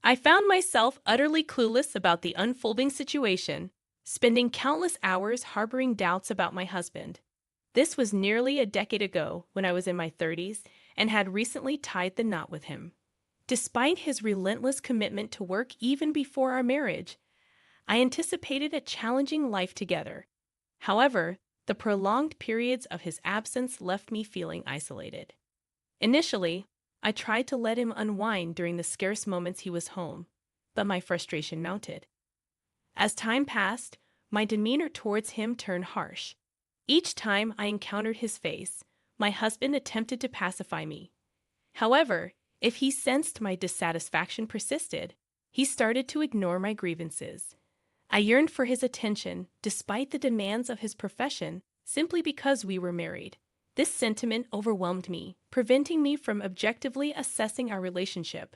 I found myself utterly clueless about the unfolding situation, spending countless hours harboring doubts about my husband. This was nearly a decade ago when I was in my 30s and had recently tied the knot with him. Despite his relentless commitment to work even before our marriage, I anticipated a challenging life together. However, the prolonged periods of his absence left me feeling isolated. Initially, I tried to let him unwind during the scarce moments he was home, but my frustration mounted. As time passed, my demeanor towards him turned harsh. Each time I encountered his face, my husband attempted to pacify me. However, if he sensed my dissatisfaction persisted, he started to ignore my grievances. I yearned for his attention despite the demands of his profession simply because we were married. This sentiment overwhelmed me, preventing me from objectively assessing our relationship.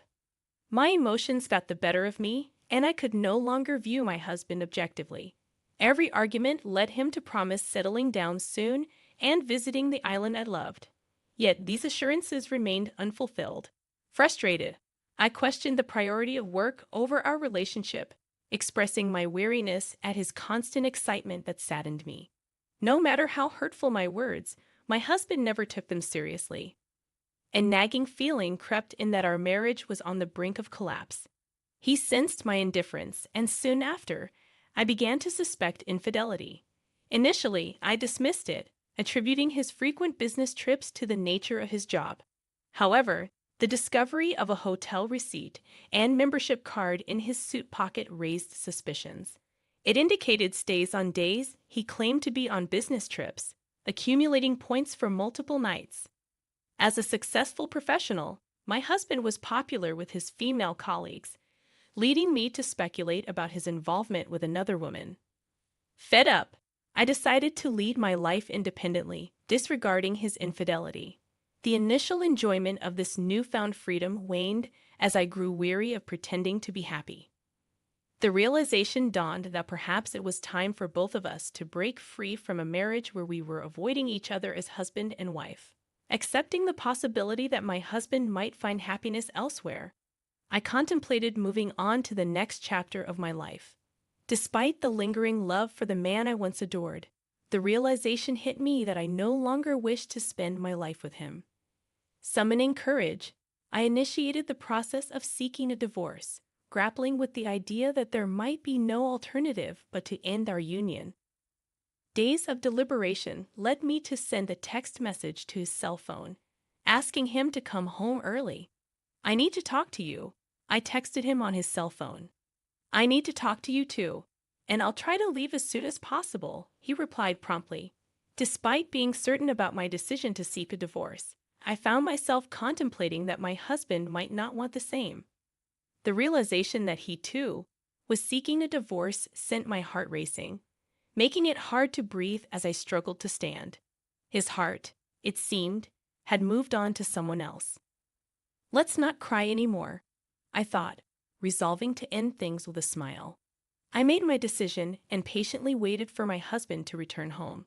My emotions got the better of me, and I could no longer view my husband objectively. Every argument led him to promise settling down soon and visiting the island I loved. Yet these assurances remained unfulfilled. Frustrated, I questioned the priority of work over our relationship, expressing my weariness at his constant excitement that saddened me. No matter how hurtful my words, my husband never took them seriously. A nagging feeling crept in that our marriage was on the brink of collapse. He sensed my indifference, and soon after, I began to suspect infidelity. Initially, I dismissed it, attributing his frequent business trips to the nature of his job. However, the discovery of a hotel receipt and membership card in his suit pocket raised suspicions. It indicated stays on days he claimed to be on business trips, accumulating points for multiple nights. As a successful professional, my husband was popular with his female colleagues, leading me to speculate about his involvement with another woman. Fed up, I decided to lead my life independently, disregarding his infidelity. The initial enjoyment of this newfound freedom waned as I grew weary of pretending to be happy. The realization dawned that perhaps it was time for both of us to break free from a marriage where we were avoiding each other as husband and wife. Accepting the possibility that my husband might find happiness elsewhere, I contemplated moving on to the next chapter of my life. Despite the lingering love for the man I once adored, the realization hit me that I no longer wished to spend my life with him. Summoning courage, I initiated the process of seeking a divorce, grappling with the idea that there might be no alternative but to end our union. Days of deliberation led me to send a text message to his cell phone, asking him to come home early. "I need to talk to you," I texted him on his cell phone. "I need to talk to you too, and I'll try to leave as soon as possible," he replied promptly. Despite being certain about my decision to seek a divorce, I found myself contemplating that my husband might not want the same. The realization that he, too, was seeking a divorce sent my heart racing, making it hard to breathe as I struggled to stand. His heart, it seemed, had moved on to someone else. "Let's not cry anymore," I thought, resolving to end things with a smile. I made my decision and patiently waited for my husband to return home.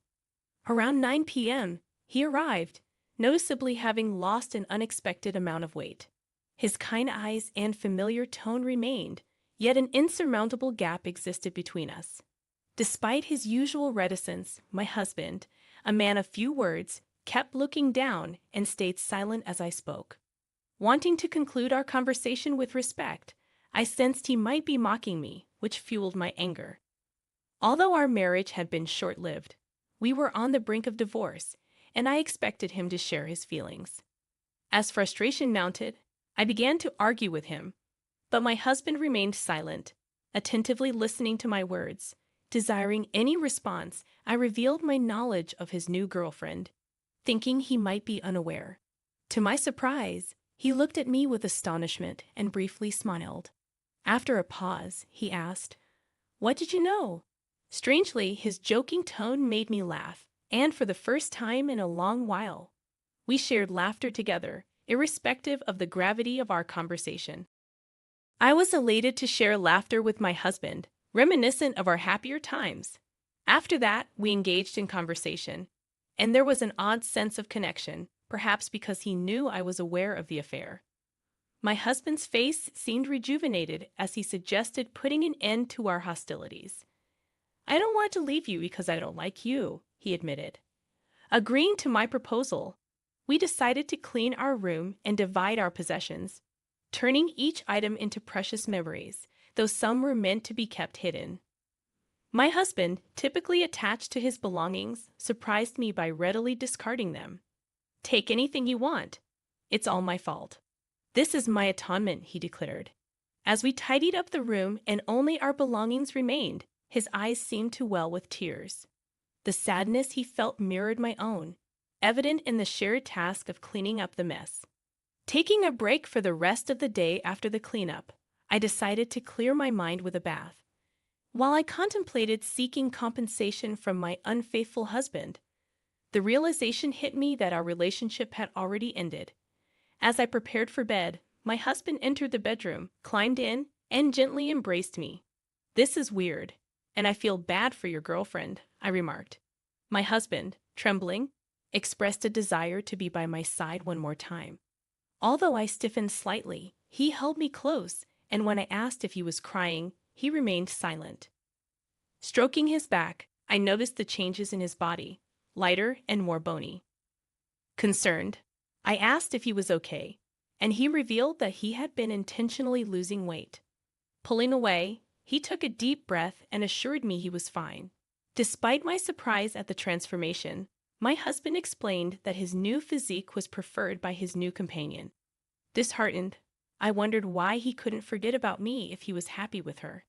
Around 9 p.m., he arrived, noticeably having lost an unexpected amount of weight. His kind eyes and familiar tone remained, yet an insurmountable gap existed between us. Despite his usual reticence, my husband, a man of few words, kept looking down and stayed silent as I spoke. Wanting to conclude our conversation with respect, I sensed he might be mocking me, which fueled my anger. Although our marriage had been short-lived, we were on the brink of divorce, and I expected him to share his feelings. As frustration mounted, I began to argue with him, but my husband remained silent, attentively listening to my words. Desiring any response, I revealed my knowledge of his new girlfriend, thinking he might be unaware. To my surprise, he looked at me with astonishment and briefly smiled. After a pause, he asked, "What did you know?" Strangely, his joking tone made me laugh, and for the first time in a long while, we shared laughter together, irrespective of the gravity of our conversation. I was elated to share laughter with my husband, reminiscent of our happier times. After that, we engaged in conversation, and there was an odd sense of connection, perhaps because he knew I was aware of the affair. My husband's face seemed rejuvenated as he suggested putting an end to our hostilities. I don't want to leave you because I don't like you, he admitted. Agreeing to my proposal, we decided to clean our room and divide our possessions, turning each item into precious memories, though some were meant to be kept hidden. My husband, typically attached to his belongings, surprised me by readily discarding them. Take anything you want. It's all my fault. This is my atonement, he declared. As we tidied up the room and only our belongings remained, his eyes seemed to well with tears. The sadness he felt mirrored my own, evident in the shared task of cleaning up the mess. Taking a break for the rest of the day after the cleanup, I decided to clear my mind with a bath. While I contemplated seeking compensation from my unfaithful husband, the realization hit me that our relationship had already ended. As I prepared for bed, my husband entered the bedroom, climbed in, and gently embraced me. This is weird, and I feel bad for your girlfriend, I remarked. My husband, trembling, expressed a desire to be by my side one more time. Although I stiffened slightly, he held me close, and when I asked if he was crying, he remained silent. Stroking his back, I noticed the changes in his body, lighter and more bony. Concerned, I asked if he was okay, and he revealed that he had been intentionally losing weight. Pulling away, he took a deep breath and assured me he was fine. Despite my surprise at the transformation, my husband explained that his new physique was preferred by his new companion. Disheartened, I wondered why he couldn't forget about me if he was happy with her.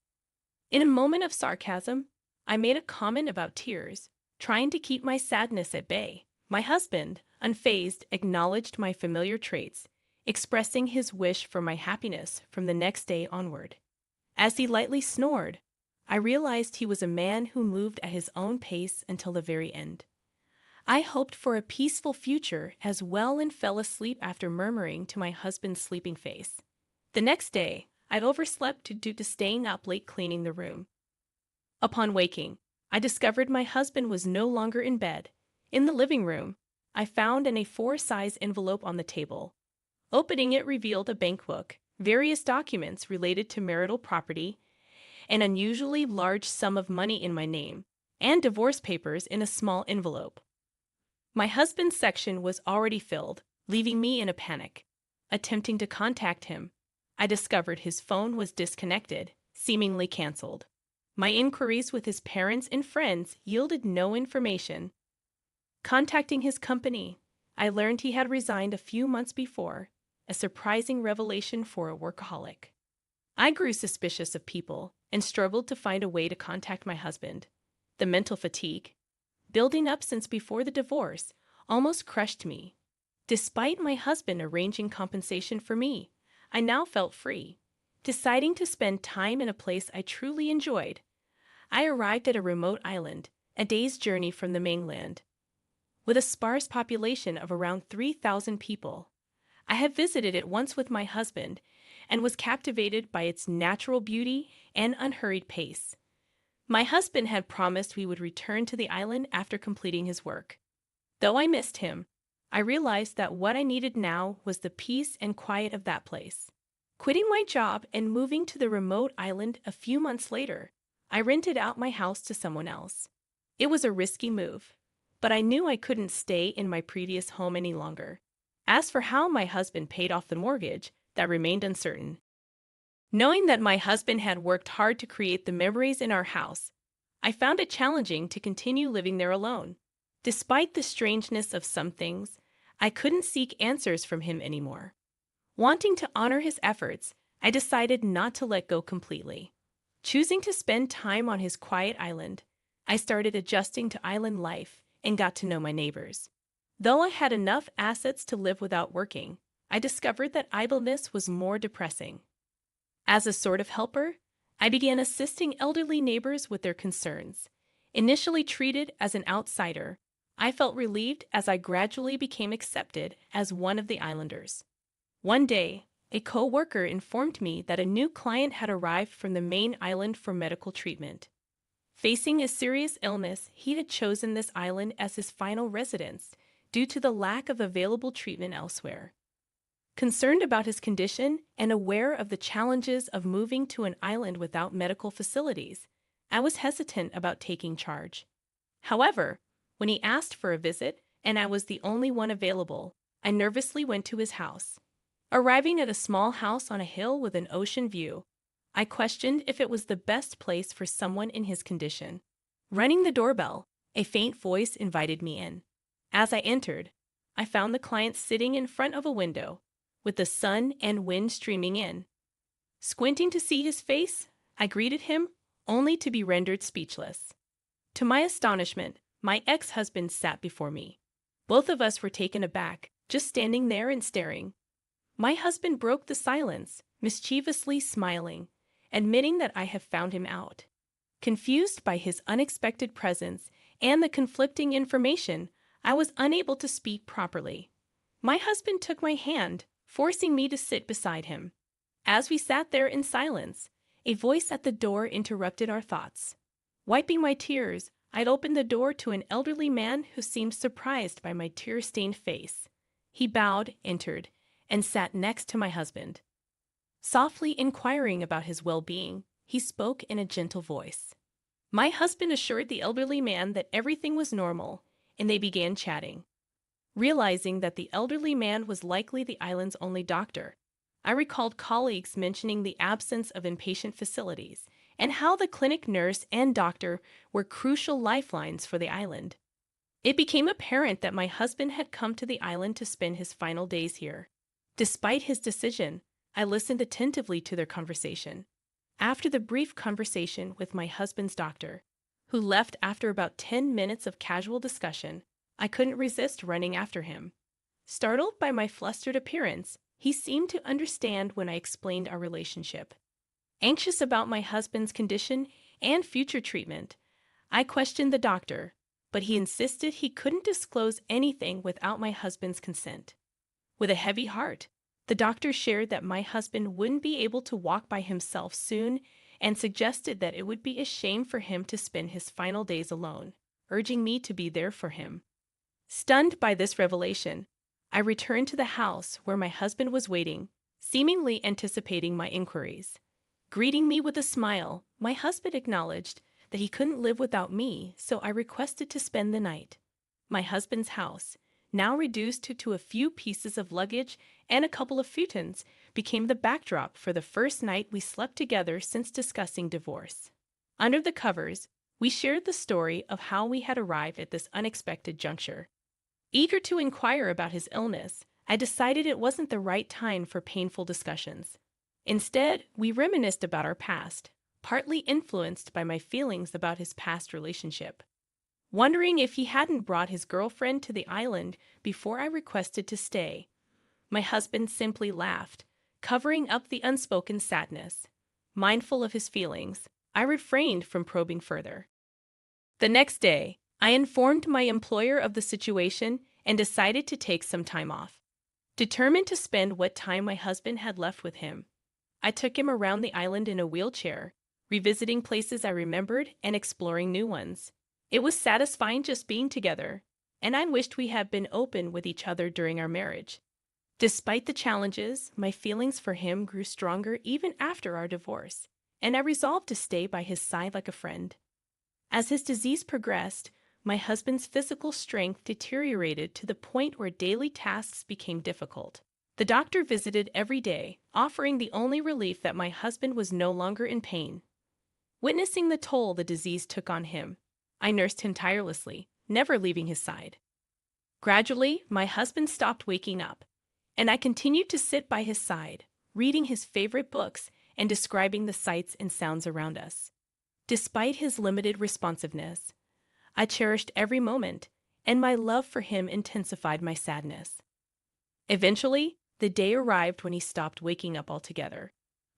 In a moment of sarcasm, I made a comment about tears, trying to keep my sadness at bay. My husband, unfazed, acknowledged my familiar traits, expressing his wish for my happiness from the next day onward. As he lightly snored, I realized he was a man who moved at his own pace until the very end. I hoped for a peaceful future as well and fell asleep after murmuring to my husband's sleeping face. The next day, I'd overslept due to staying up late cleaning the room. Upon waking, I discovered my husband was no longer in bed. In the living room, I found an A4-size envelope on the table. Opening it revealed a bank book, various documents related to marital property, an unusually large sum of money in my name, and divorce papers in a small envelope. My husband's section was already filled, leaving me in a panic. Attempting to contact him, I discovered his phone was disconnected, seemingly canceled. My inquiries with his parents and friends yielded no information. Contacting his company, I learned he had resigned a few months before, a surprising revelation for a workaholic. I grew suspicious of people and struggled to find a way to contact my husband. The mental fatigue, building up since before the divorce, almost crushed me. Despite my husband arranging compensation for me, I now felt free. Deciding to spend time in a place I truly enjoyed, I arrived at a remote island, a day's journey from the mainland. With a sparse population of around 3,000 people, I had visited it once with my husband and was captivated by its natural beauty and unhurried pace. My husband had promised we would return to the island after completing his work. Though I missed him, I realized that what I needed now was the peace and quiet of that place. Quitting my job and moving to the remote island a few months later, I rented out my house to someone else. It was a risky move, but I knew I couldn't stay in my previous home any longer. As for how my husband paid off the mortgage, that remained uncertain. Knowing that my husband had worked hard to create the memories in our house, I found it challenging to continue living there alone. Despite the strangeness of some things, I couldn't seek answers from him anymore. Wanting to honor his efforts, I decided not to let go completely. Choosing to spend time on his quiet island, I started adjusting to island life and got to know my neighbors. Though I had enough assets to live without working, I discovered that idleness was more depressing. As a sort of helper, I began assisting elderly neighbors with their concerns. Initially treated as an outsider, I felt relieved as I gradually became accepted as one of the islanders. One day, a co-worker informed me that a new client had arrived from the main island for medical treatment. Facing a serious illness, he had chosen this island as his final residence due to the lack of available treatment elsewhere. Concerned about his condition and aware of the challenges of moving to an island without medical facilities, I was hesitant about taking charge. However, when he asked for a visit and I was the only one available, I nervously went to his house. Arriving at a small house on a hill with an ocean view, I questioned if it was the best place for someone in his condition. Running the doorbell, a faint voice invited me in. As I entered, I found the client sitting in front of a window, with the sun and wind streaming in. Squinting to see his face, I greeted him, only to be rendered speechless. To my astonishment, my ex-husband sat before me. Both of us were taken aback, just standing there and staring. My husband broke the silence, mischievously smiling, admitting that I have found him out. Confused by his unexpected presence and the conflicting information, I was unable to speak properly. My husband took my hand, forcing me to sit beside him. As we sat there in silence, a voice at the door interrupted our thoughts. Wiping my tears, I'd opened the door to an elderly man who seemed surprised by my tear-stained face. He bowed, entered, and sat next to my husband. Softly inquiring about his well-being, he spoke in a gentle voice. My husband assured the elderly man that everything was normal, and they began chatting. Realizing that the elderly man was likely the island's only doctor, I recalled colleagues mentioning the absence of inpatient facilities and how the clinic nurse and doctor were crucial lifelines for the island. It became apparent that my husband had come to the island to spend his final days here. Despite his decision, I listened attentively to their conversation. After the brief conversation with my husband's doctor, who left after about 10 minutes of casual discussion, I couldn't resist running after him. Startled by my flustered appearance, he seemed to understand when I explained our relationship. Anxious about my husband's condition and future treatment, I questioned the doctor, but he insisted he couldn't disclose anything without my husband's consent. With a heavy heart, the doctor shared that my husband wouldn't be able to walk by himself soon and suggested that it would be a shame for him to spend his final days alone, urging me to be there for him. Stunned by this revelation, I returned to the house where my husband was waiting, seemingly anticipating my inquiries. Greeting me with a smile, my husband acknowledged that he couldn't live without me, so I requested to spend the night. My husband's house, now reduced to a few pieces of luggage and a couple of futons, became the backdrop for the first night we slept together since discussing divorce. Under the covers, we shared the story of how we had arrived at this unexpected juncture. Eager to inquire about his illness, I decided it wasn't the right time for painful discussions. Instead, we reminisced about our past, partly influenced by my feelings about his past relationship. Wondering if he hadn't brought his girlfriend to the island before I requested to stay, my husband simply laughed, covering up the unspoken sadness. Mindful of his feelings, I refrained from probing further. The next day, I informed my employer of the situation and decided to take some time off. Determined to spend what time my husband had left with him, I took him around the island in a wheelchair, revisiting places I remembered and exploring new ones. It was satisfying just being together, and I wished we had been open with each other during our marriage. Despite the challenges, my feelings for him grew stronger even after our divorce, and I resolved to stay by his side like a friend. As his disease progressed, my husband's physical strength deteriorated to the point where daily tasks became difficult. The doctor visited every day, offering the only relief that my husband was no longer in pain. Witnessing the toll the disease took on him, I nursed him tirelessly, never leaving his side. Gradually, my husband stopped waking up, and I continued to sit by his side, reading his favorite books and describing the sights and sounds around us. Despite his limited responsiveness, I cherished every moment, and my love for him intensified my sadness. Eventually, the day arrived when he stopped waking up altogether.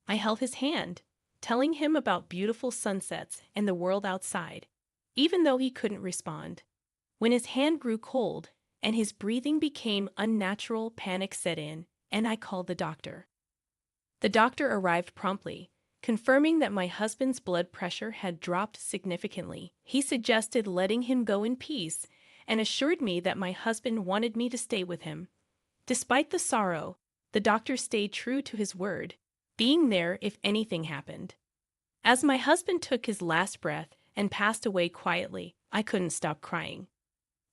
I held his hand, telling him about beautiful sunsets and the world outside, even though he couldn't respond. When his hand grew cold and his breathing became unnatural, panic set in, and I called the doctor. The doctor arrived promptly, confirming that my husband's blood pressure had dropped significantly. He suggested letting him go in peace and assured me that my husband wanted me to stay with him. Despite the sorrow, The doctor stayed true to his word, being there if anything happened. As my husband took his last breath and passed away quietly, I couldn't stop crying.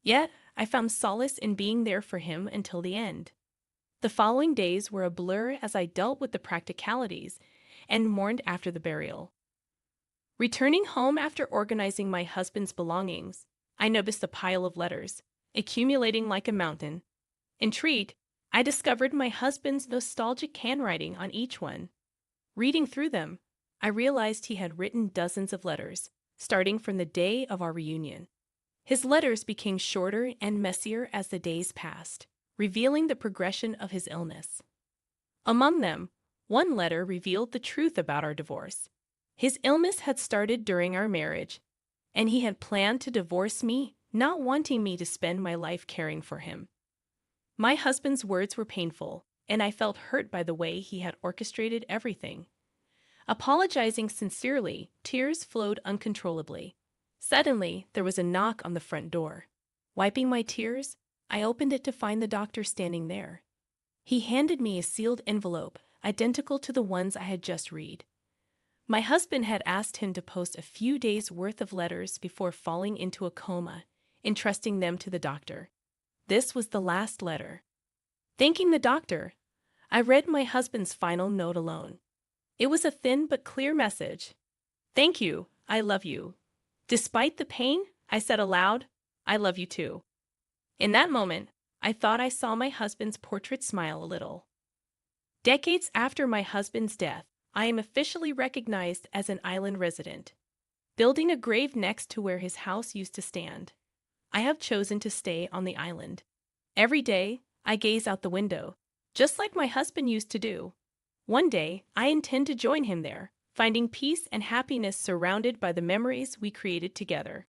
Yet, I found solace in being there for him until the end. The following days were a blur as I dealt with the practicalities and mourned after the burial. Returning home after organizing my husband's belongings, I noticed a pile of letters, accumulating like a mountain. Intrigued, I discovered my husband's nostalgic handwriting on each one. Reading through them, I realized he had written dozens of letters, starting from the day of our reunion. His letters became shorter and messier as the days passed, revealing the progression of his illness. Among them, one letter revealed the truth about our divorce. His illness had started during our marriage, and he had planned to divorce me, not wanting me to spend my life caring for him. My husband's words were painful, and I felt hurt by the way he had orchestrated everything. Apologizing sincerely, tears flowed uncontrollably. Suddenly, there was a knock on the front door. Wiping my tears, I opened it to find the doctor standing there. He handed me a sealed envelope, identical to the ones I had just read. My husband had asked him to post a few days' worth of letters before falling into a coma, entrusting them to the doctor. This was the last letter. Thanking the doctor, I read my husband's final note alone. It was a thin but clear message. "Thank you, I love you. Despite the pain," I said aloud, "I love you too." In that moment, I thought I saw my husband's portrait smile a little. Decades after my husband's death, I am officially recognized as an island resident, building a grave next to where his house used to stand. I have chosen to stay on the island. Every day, I gaze out the window, just like my husband used to do. One day, I intend to join him there, finding peace and happiness surrounded by the memories we created together.